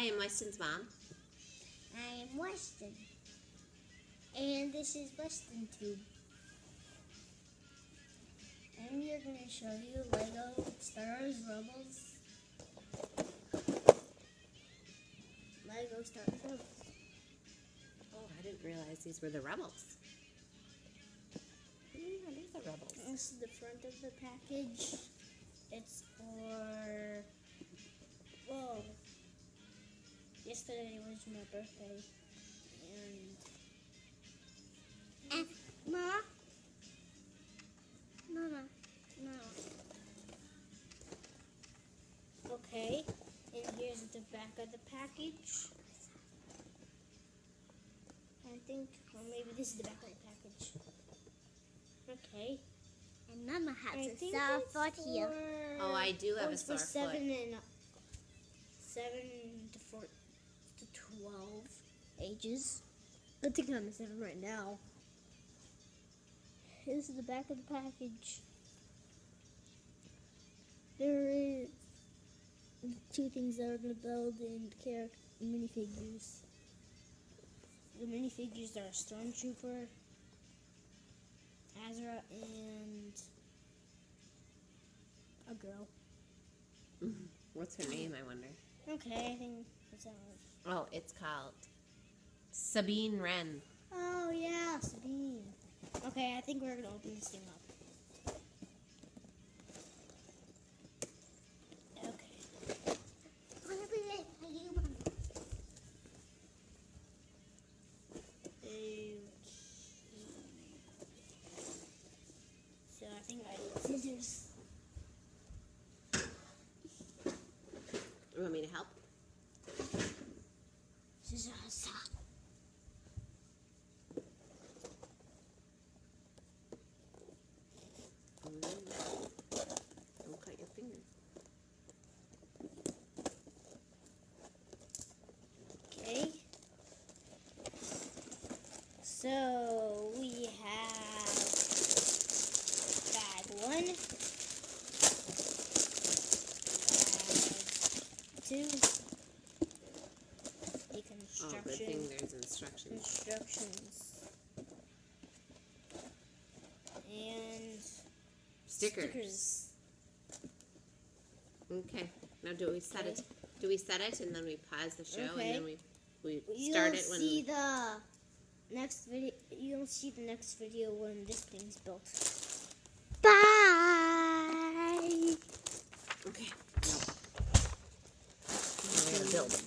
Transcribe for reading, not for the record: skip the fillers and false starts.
I am Weston's mom. I am Weston. And this is Weston Tube. And we are going to show you Lego Star Wars Rebels. Lego Star Wars Rebels. Oh, I didn't realize these were the Rebels. Yeah, these are Rebels. This is the front of the package. It's for... Whoa. Yesterday was my birthday. And... Ma? Mama. No. Okay. And here's the back of the package. I think, or maybe this is the back of the package. Okay. And Mama has I a think sore it's foot here. Oh, I do have a it's sore for foot. 7 to 12 ages. I think I'm 7 right now. This is the back of the package. There is 2 things that we're going to build in minifigures. The minifigures are Stormtrooper, Azra, and a girl. What's her name, I wonder? Okay, I think that's how it is. Oh, it's called Sabine Wren. Oh, yeah, Sabine. Okay, I think we're going to open this thing up. Okay. So I think I need scissors. You want me to help? Scissors. Don't cut your finger. Okay. So we have bag 1, bag 2, Oh, good thing there's instructions. And Stickers. Okay. Now do we set it? Do we set it and then we pause the show Okay. and then we start it when? You'll see the next video. You'll see the next video when this thing's built. Bye. Okay. Now we're gonna build them.